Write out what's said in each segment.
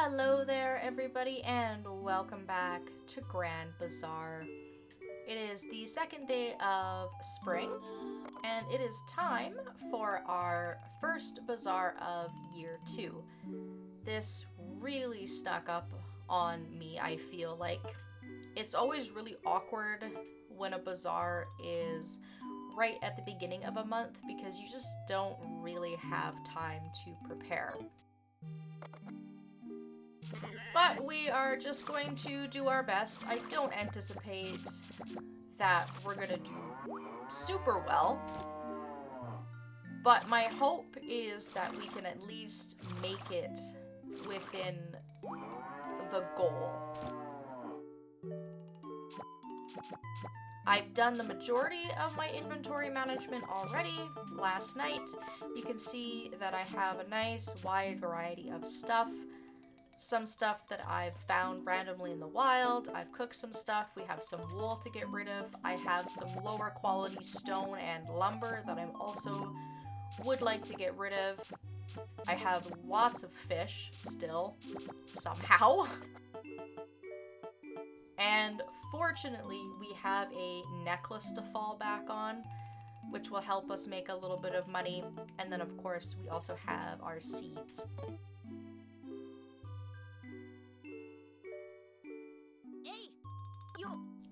Hello there, everybody, and welcome back to Grand Bazaar. It is the second day of spring, and it is time for our first bazaar of year 2. This really snuck up on me, I feel like. It's always really awkward when a bazaar is right at the beginning of a month because you just don't really have time to prepare. But we are just going to do our best. I don't anticipate that we're gonna do super well, but my hope is that we can at least make it within the goal. I've done the majority of my inventory management already last night. You can see that I have a nice wide variety of stuff. Some stuff that I've found randomly in the wild. I've cooked some stuff. We have some wool to get rid of. I have some lower quality stone and lumber that I'm also would like to get rid of. I have lots of fish still, somehow. And fortunately, we have a necklace to fall back on, which will help us make a little bit of money. And then, of course, we also have our seeds.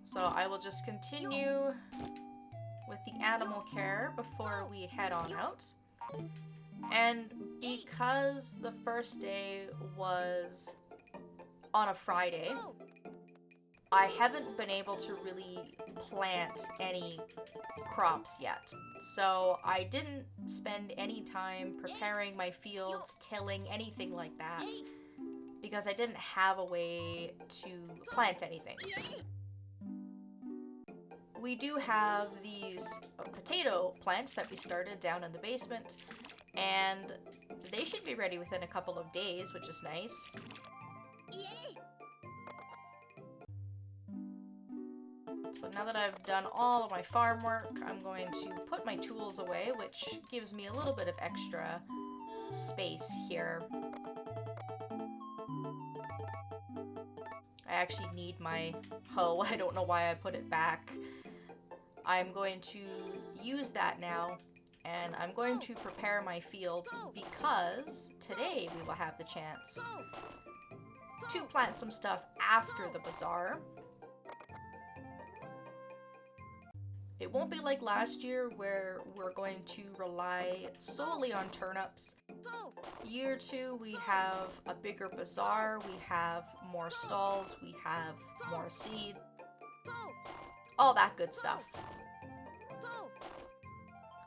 So I will just continue with the animal care before we head on out. And because the first day was on a Friday, I haven't been able to really plant any crops yet. So I didn't spend any time preparing my fields, tilling, anything like that, because I didn't have a way to plant anything. We do have these potato plants that we started down in the basement, and they should be ready within a couple of days, which is nice. So now that I've done all of my farm work, I'm going to put my tools away, which gives me a little bit of extra space here. I actually need my hoe. I don't know why I put it back. I'm going to use that now, and I'm going to prepare my fields because today we will have the chance to plant some stuff after the bazaar. It won't be like last year where we're going to rely solely on turnips. Year 2, we have a bigger bazaar, we have more stalls, we have more seed, all that good stuff.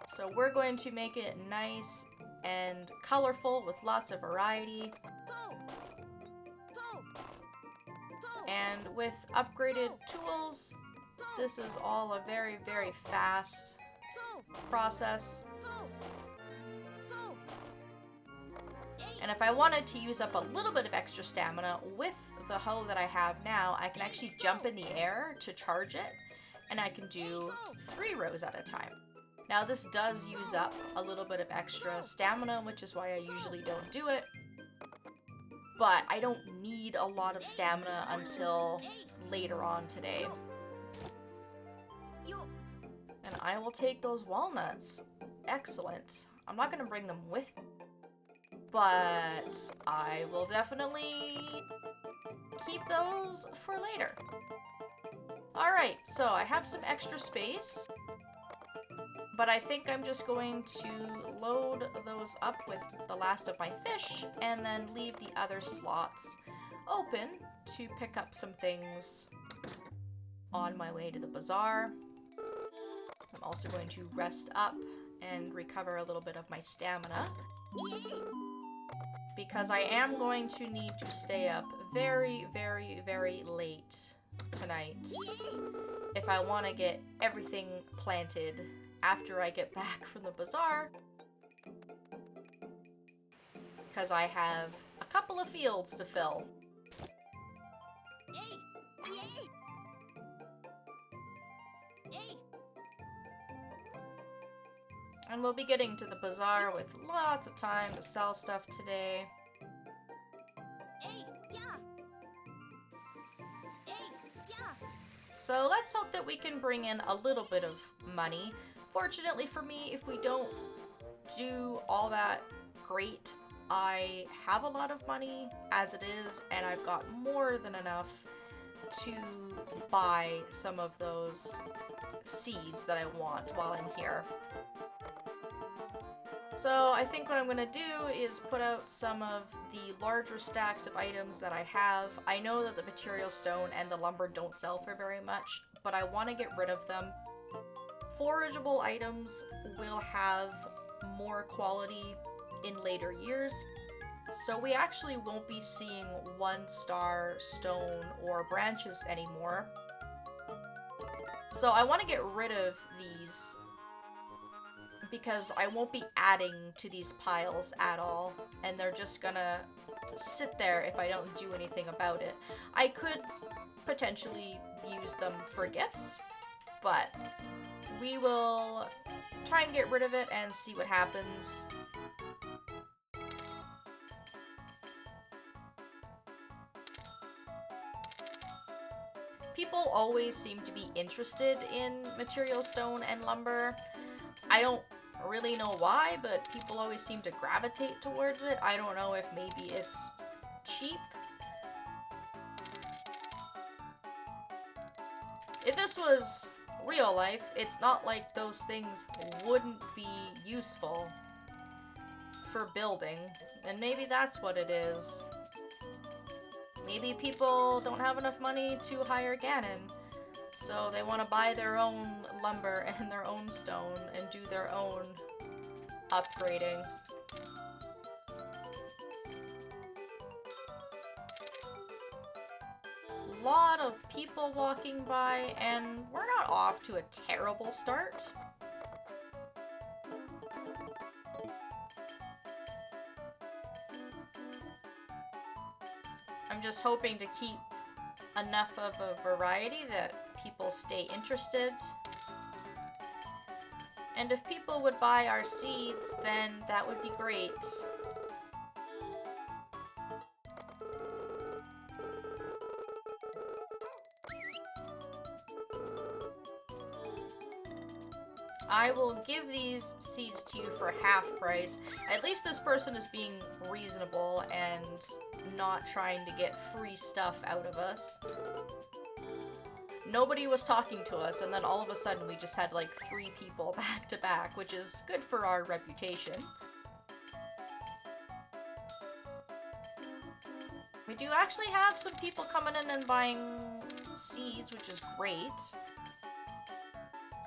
So we're going to make it nice and colorful with lots of variety. And with upgraded tools, this is all a very, very fast process. And if I wanted to use up a little bit of extra stamina with the hoe that I have now, I can actually jump in the air to charge it, and I can do 3 rows at a time. Now this does use up a little bit of extra stamina, which is why I usually don't do it. But I don't need a lot of stamina until later on today. And I will take those walnuts. Excellent. I'm not going to bring them with me, but I will definitely keep those for later. Alright, so I have some extra space, but I think I'm just going to load those up with the last of my fish and then leave the other slots open to pick up some things on my way to the bazaar. I'm also going to rest up and recover a little bit of my stamina, because I am going to need to stay up very, very, very late tonight if I want to get everything planted after I get back from the bazaar, because I have a couple of fields to fill. And we'll be getting to the bazaar with lots of time to sell stuff today. So let's hope that we can bring in a little bit of money. Fortunately for me, if we don't do all that great, I have a lot of money as it is, and I've got more than enough to buy some of those seeds that I want while I'm here. So I think what I'm gonna do is put out some of the larger stacks of items that I have. I know that the material stone and the lumber don't sell for very much, but I want to get rid of them. Forageable items will have more quality in later years, so we actually won't be seeing 1-star stone or branches anymore. So I want to get rid of these because I won't be adding to these piles at all, and they're just gonna sit there if I don't do anything about it. I could potentially use them for gifts, but we will try and get rid of it and see what happens. People always seem to be interested in material stone and lumber. I don't really know why, but people always seem to gravitate towards it. I don't know if maybe it's cheap. If this was real life, it's not like those things wouldn't be useful for building, and maybe that's what it is. Maybe people don't have enough money to hire Ganon, so they want to buy their own lumber and their own stone and do their own upgrading. Lot of people walking by, and we're not off to a terrible start. I'm just hoping to keep enough of a variety that people stay interested. And if people would buy our seeds, then that would be great. I will give these seeds to you for half price. At least this person is being reasonable and not trying to get free stuff out of us. Nobody was talking to us, and then all of a sudden we just had like 3 people back to back, which is good for our reputation. We do actually have some people coming in and buying seeds, which is great.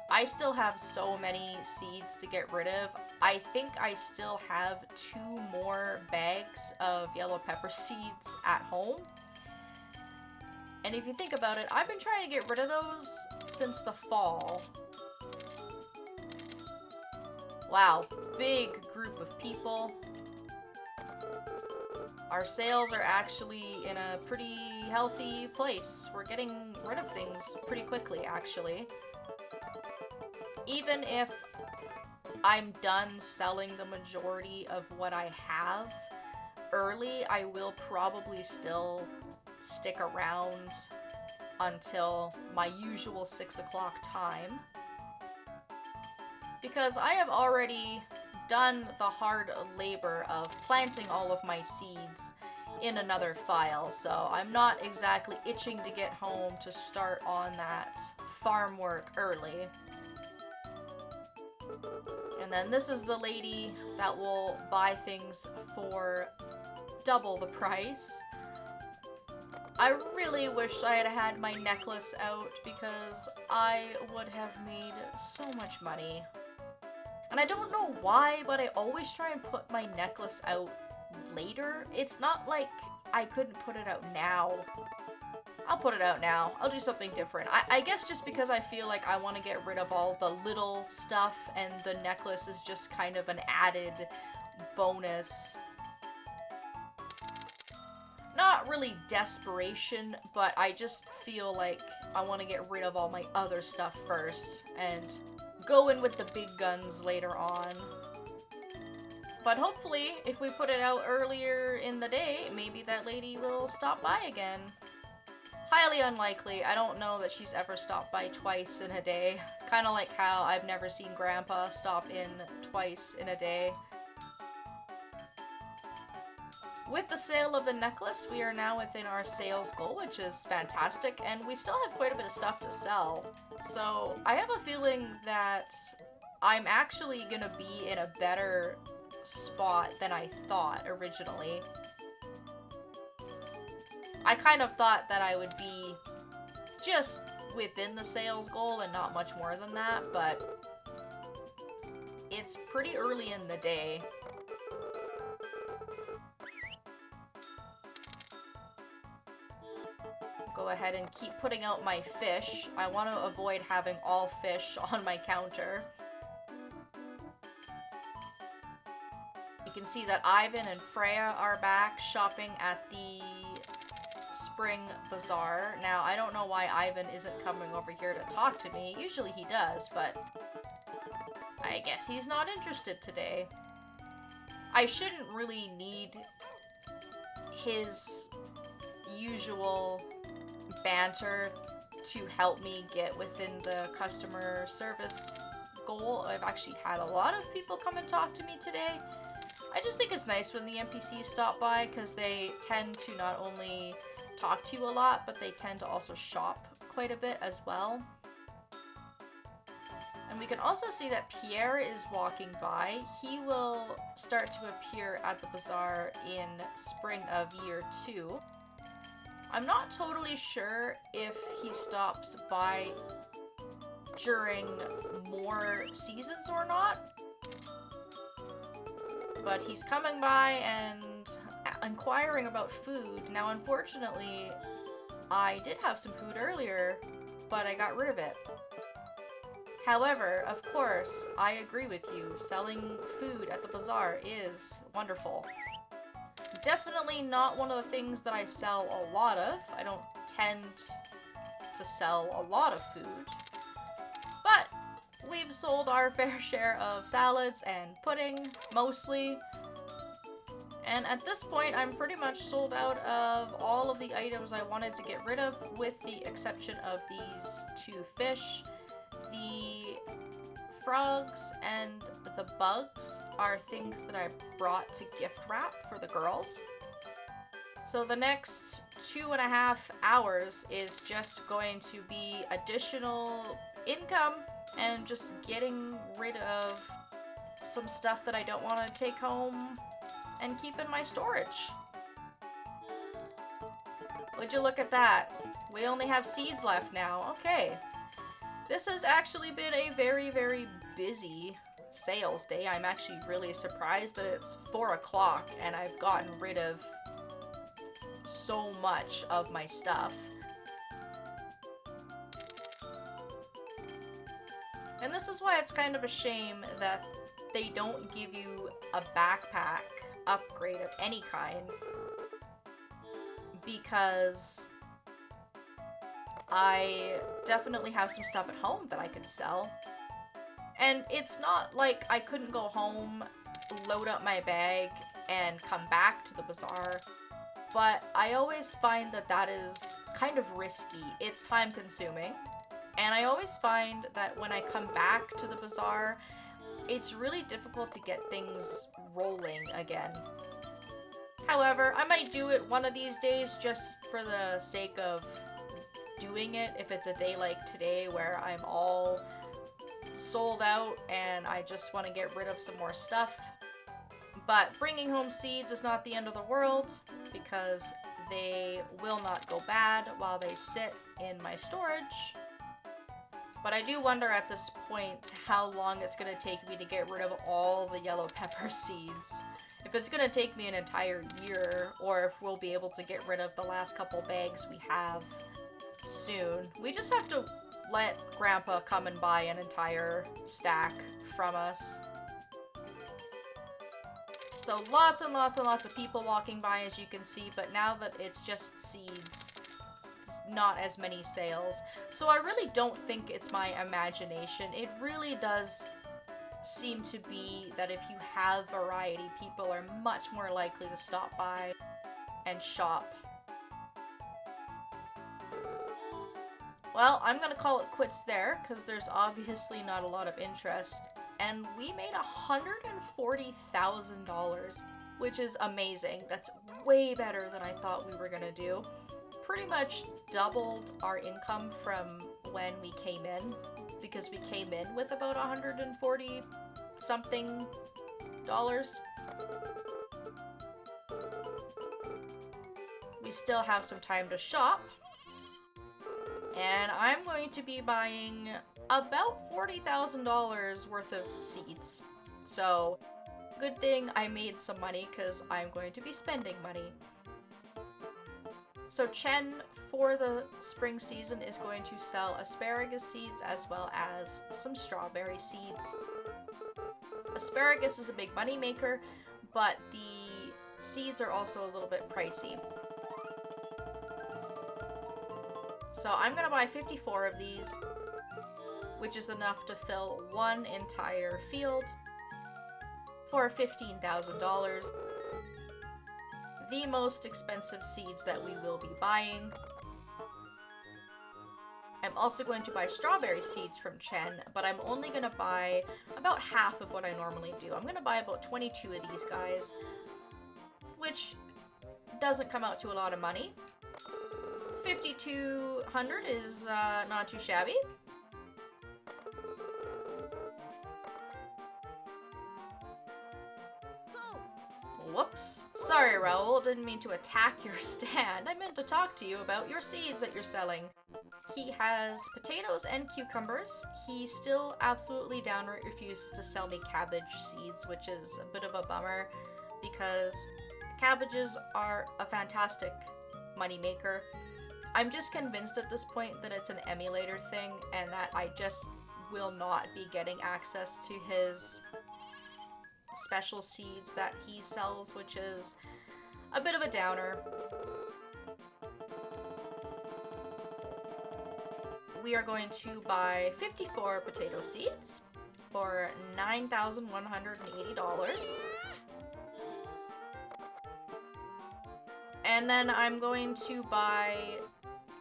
I still have so many seeds to get rid of. I think I still have 2 more bags of yellow pepper seeds at home. And if you think about it, I've been trying to get rid of those since the fall. Wow, big group of people. Our sales are actually in a pretty healthy place. We're getting rid of things pretty quickly, actually. Even if I'm done selling the majority of what I have early, I will probably still stick around until my usual 6 o'clock time. Because I have already done the hard labor of planting all of my seeds in another file, so I'm not exactly itching to get home to start on that farm work early. And then this is the lady that will buy things for double the price. I really wish I had had my necklace out because I would have made so much money. And I don't know why, but I always try and put my necklace out later. It's not like I couldn't put it out now. I'll put it out now. I'll do something different. I guess just because I feel like I want to get rid of all the little stuff and the necklace is just kind of an added bonus. Not really desperation, but I just feel like I want to get rid of all my other stuff first and go in with the big guns later on. But hopefully, if we put it out earlier in the day, maybe that lady will stop by again. highly unlikely. I don't know that she's ever stopped by twice in a day. Kind of like how I've never seen Grandpa stop in twice in a day. With the sale of the necklace, we are now within our sales goal, which is fantastic, and we still have quite a bit of stuff to sell. So I have a feeling that I'm actually gonna be in a better spot than I thought originally. I kind of thought that I would be just within the sales goal and not much more than that, but it's pretty early in the day. Go ahead and keep putting out my fish. I want to avoid having all fish on my counter. You can see that Ivan and Freya are back shopping at the Spring Bazaar. Now, I don't know why Ivan isn't coming over here to talk to me. Usually he does, but I guess he's not interested today. I shouldn't really need his usual banter to help me get within the customer service goal. I've actually had a lot of people come and talk to me today. I just think it's nice when the NPCs stop by because they tend to not only talk to you a lot, but they tend to also shop quite a bit as well. And we can also see that Pierre is walking by. He will start to appear at the bazaar in spring of year 2. I'm not totally sure if he stops by during more seasons or not, but he's coming by and inquiring about food. Now, unfortunately, I did have some food earlier, but I got rid of it. However, of course, I agree with you. Selling food at the bazaar is wonderful. Definitely not one of the things that I sell a lot of. I don't tend to sell a lot of food. But we've sold our fair share of salads and pudding, mostly. And at this point, I'm pretty much sold out of all of the items I wanted to get rid of, with the exception of these 2 fish. The frogs and the bugs are things that I brought to gift wrap for the girls. So the next 2.5 hours is just going to be additional income and just getting rid of some stuff that I don't want to take home and keep in my storage. Would you look at that? We only have seeds left now. Okay. This has actually been a very, very busy sales day. I'm actually really surprised that it's 4 o'clock and I've gotten rid of so much of my stuff. And this is why it's kind of a shame that they don't give you a backpack upgrade of any kind, because I definitely have some stuff at home that I could sell. And it's not like I couldn't go home, load up my bag, and come back to the bazaar, but I always find that that is kind of risky. It's time consuming, and I always find that when I come back to the bazaar, it's really difficult to get things rolling again. However, I might do it one of these days just for the sake of doing it, if it's a day like today where I'm all sold out and I just want to get rid of some more stuff. But bringing home seeds is not the end of the world, because they will not go bad while they sit in my storage. But I do wonder at this point how long it's going to take me to get rid of all the yellow pepper seeds. If it's going to take me an entire year, or if we'll be able to get rid of the last couple bags we have soon. We just have to let Grandpa come and buy an entire stack from us. So lots and lots and lots of people walking by, as you can see, but now that it's just seeds, not as many sales. So I really don't think it's my imagination. It really does seem to be that if you have variety, people are much more likely to stop by and shop. Well, I'm gonna call it quits there, because there's obviously not a lot of interest. And we made $140,000, which is amazing. That's way better than I thought we were gonna do. Pretty much doubled our income from when we came in, because we came in with about 140 something dollars. We still have some time to shop. And I'm going to be buying about $40,000 worth of seeds. So, good thing I made some money because I'm going to be spending money. So Chen, for the spring season, is going to sell asparagus seeds as well as some strawberry seeds. Asparagus is a big money maker, but the seeds are also a little bit pricey. So I'm gonna buy 54 of these, which is enough to fill one entire field for $15,000. The most expensive seeds that we will be buying. I'm also going to buy strawberry seeds from Chen, but I'm only going to buy about half of what I normally do. I'm going to buy about 22 of these guys, which doesn't come out to a lot of money. 5,200 is not too shabby. Whoops. Sorry, Raoul. Didn't mean to attack your stand. I meant to talk to you about your seeds that you're selling. He has potatoes and cucumbers. He still absolutely downright refuses to sell me cabbage seeds, which is a bit of a bummer because cabbages are a fantastic moneymaker. I'm just convinced at this point that it's an emulator thing and that I just will not be getting access to his special seeds that he sells, which is a bit of a downer. We are going to buy 54 potato seeds for $9,180. And then I'm going to buy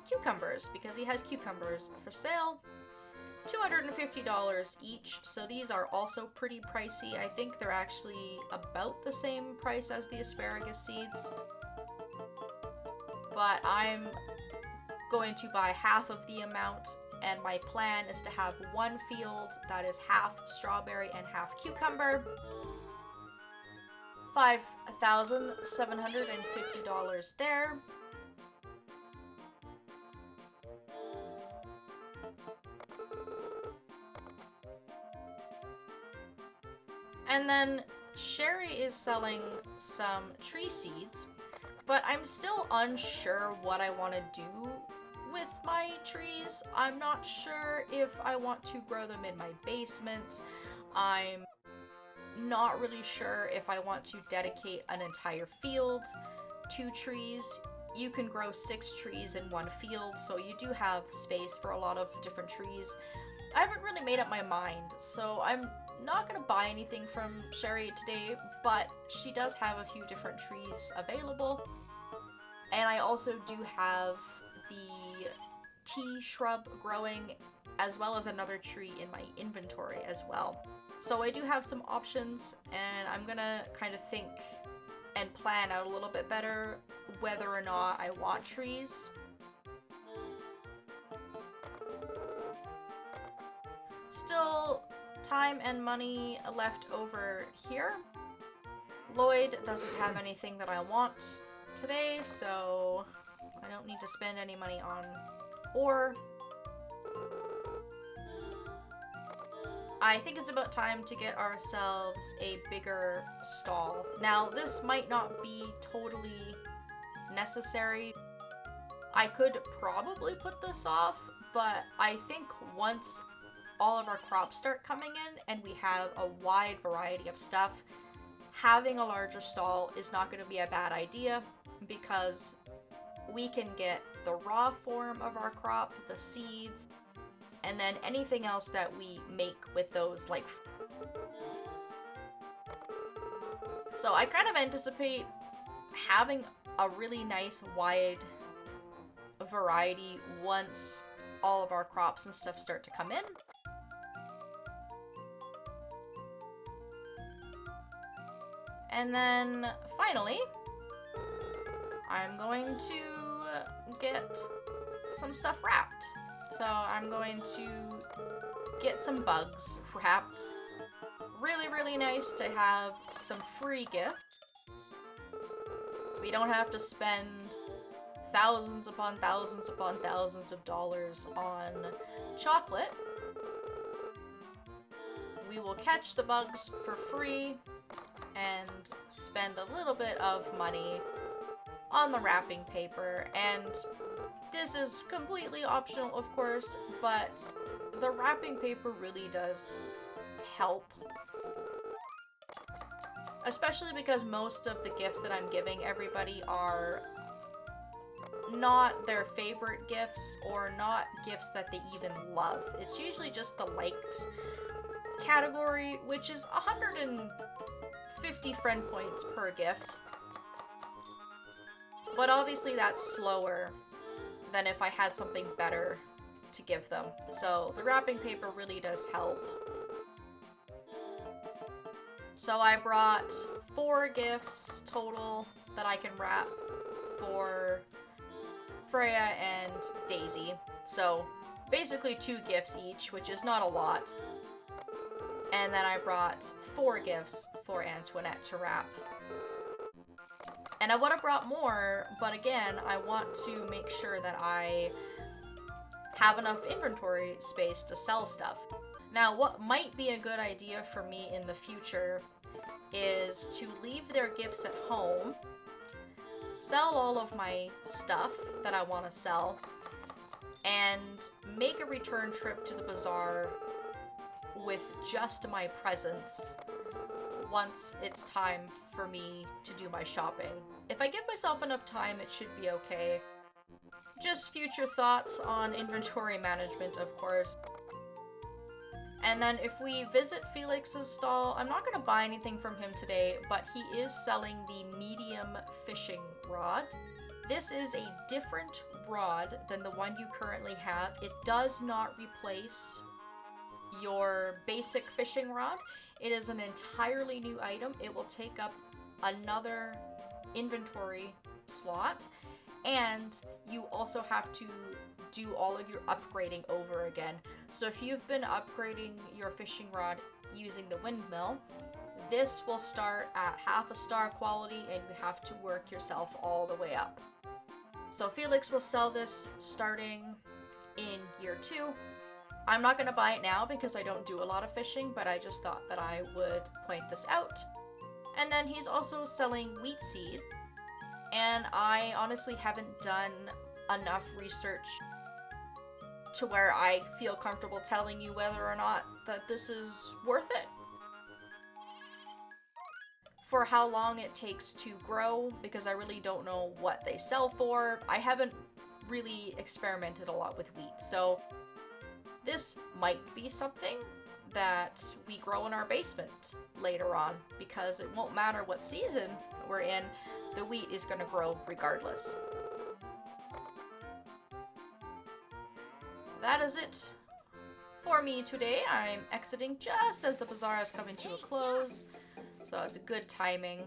cucumbers because he has cucumbers for sale. $250 each, so these are also pretty pricey. I think they're actually about the same price as the asparagus seeds. But I'm going to buy half of the amount, and my plan is to have one field that is half strawberry and half cucumber. $5,750 there. And then Sherry is selling some tree seeds, but I'm still unsure what I want to do with my trees. I'm not sure if I want to grow them in my basement. I'm not really sure if I want to dedicate an entire field to trees. You can grow 6 trees in one field, so you do have space for a lot of different trees. I haven't really made up my mind, so I'm not gonna buy anything from Sherry today, but she does have a few different trees available. And I also do have the tea shrub growing, as well as another tree in my inventory as well. So I do have some options, and I'm gonna kind of think and plan out a little bit better whether or not I want trees. Still time and money left over here. Lloyd doesn't have anything that I want today, so I don't need to spend any money on ore. I think it's about time to get ourselves a bigger stall. Now, this might not be totally necessary. I could probably put this off, but I think once all of our crops start coming in and we have a wide variety of stuff, having a larger stall is not going to be a bad idea because we can get the raw form of our crop, the seeds, and then anything else that we make with those, like. So I kind of anticipate having a really nice wide variety once all of our crops and stuff start to come in. And then finally, I'm going to get some stuff wrapped. So I'm going to get some bugs wrapped. Really, really nice to have some free gift. We don't have to spend thousands upon thousands upon thousands of dollars on chocolate. We will catch the bugs for free and spend a little bit of money on the wrapping paper. And this is completely optional, of course, but the wrapping paper really does help. Especially because most of the gifts that I'm giving everybody are not their favorite gifts or not gifts that they even love. It's usually just the liked category, which is 150 friend points per gift. But obviously that's slower than if I had something better to give them. So the wrapping paper really does help. So I brought 4 gifts total that I can wrap for Freya and Daisy. So basically 2 gifts each, which is not a lot. And then I brought 4 gifts for Antoinette to wrap. And I would have brought more, but again, I want to make sure that I have enough inventory space to sell stuff. Now, what might be a good idea for me in the future is to leave their gifts at home, sell all of my stuff that I want to sell, and make a return trip to the bazaar with just my presents once it's time for me to do my shopping. If I give myself enough time, it should be okay. Just future thoughts on inventory management, of course. And then if we visit Felix's stall, I'm not going to buy anything from him today, but he is selling the medium fishing rod. This is a different rod than the one you currently have. It does not replace your basic fishing rod. It is an entirely new item. It will take up another inventory slot, and you also have to do all of your upgrading over again. So if you've been upgrading your fishing rod using the windmill, this will start at half a star quality and you have to work yourself all the way up. So Felix will sell this starting in year 2. I'm not going to buy it now because I don't do a lot of fishing, but I just thought that I would point this out. And then he's also selling wheat seed, and I honestly haven't done enough research to where I feel comfortable telling you whether or not that this is worth it. For how long it takes to grow, because I really don't know what they sell for. I haven't really experimented a lot with wheat, so this might be something that we grow in our basement later on, because it won't matter what season we're in, the wheat is going to grow regardless. That is it for me today. I'm exiting just as the bazaar is coming to a close, so it's a good timing.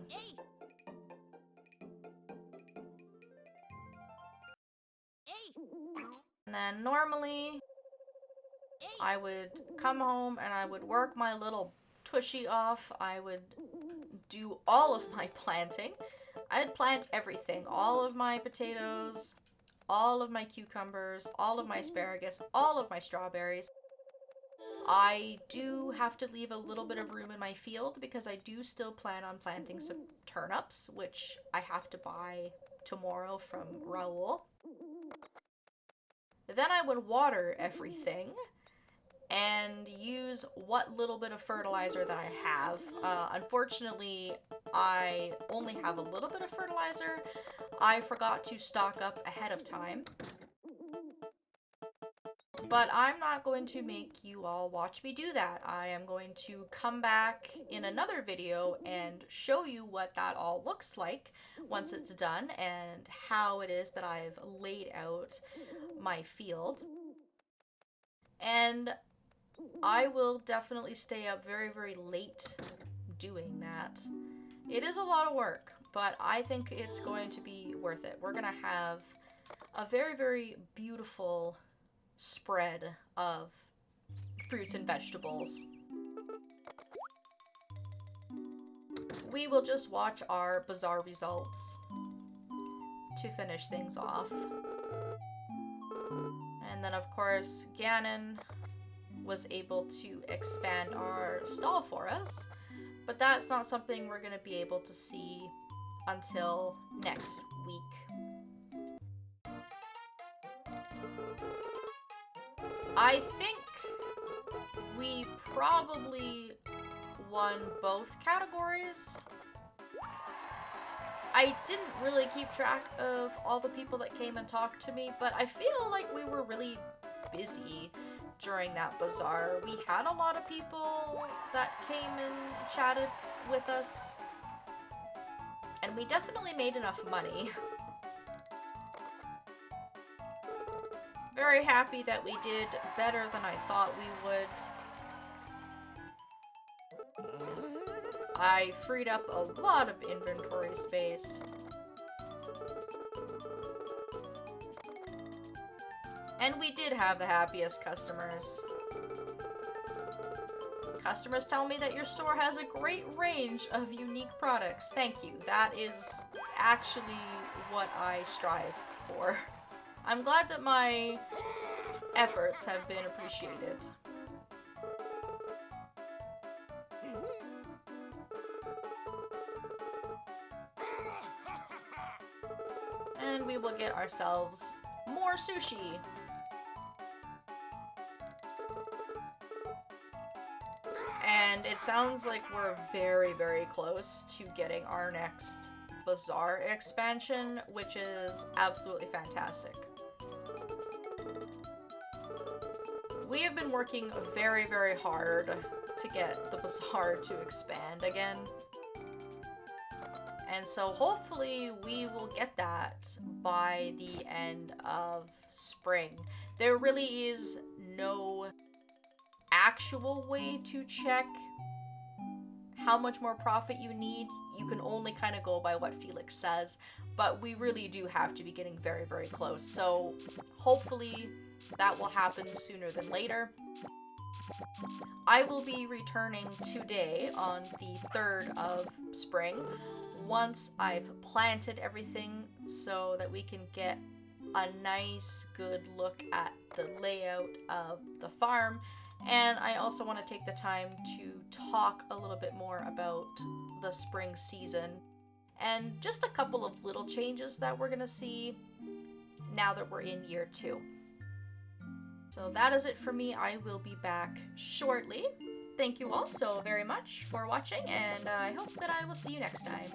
And then normally I would come home and I would work my little tushy off. I would do all of my planting. I'd plant everything, all of my potatoes, all of my cucumbers, all of my asparagus, all of my strawberries. I do have to leave a little bit of room in my field because I do still plan on planting some turnips, which I have to buy tomorrow from Raoul. Then I would water everything and use what little bit of fertilizer that I have. Unfortunately, I only have a little bit of fertilizer. I forgot to stock up ahead of time. But I'm not going to make you all watch me do that. I am going to come back in another video and show you what that all looks like once it's done and how it is that I've laid out my field. And I will definitely stay up very, very late doing that. It is a lot of work, but I think it's going to be worth it. We're going to have a very, very beautiful spread of fruits and vegetables. We will just watch our bazaar results to finish things off. And then, of course, Ganon was able to expand our stall for us, but that's not something we're going to be able to see until next week. I think we probably won both categories. I didn't really keep track of all the people that came and talked to me, but I feel like we were really busy during that bazaar. We had a lot of people that came and chatted with us, and we definitely made enough money. Very happy that we did better than I thought we would. I freed up a lot of inventory space. And we did have the happiest customers. Customers tell me that your store has a great range of unique products. Thank you. That is actually what I strive for. I'm glad that my efforts have been appreciated. And we will get ourselves more sushi. And it sounds like we're very, very close to getting our next Bazaar expansion, which is absolutely fantastic. We have been working very, very hard to get the Bazaar to expand again. And so hopefully we will get that by the end of spring. There really is no actual way to check how much more profit you need. You can only kind of go by what Felix says, but we really do have to be getting very, very close. So hopefully that will happen sooner than later. I will be returning today on the 3rd of spring once I've planted everything so that we can get a nice, good look at the layout of the farm. And I also want to take the time to talk a little bit more about the spring season and just a couple of little changes that we're going to see now that we're in year 2. So that is it for me. I will be back shortly. Thank you all so very much for watching, and I hope that I will see you next time.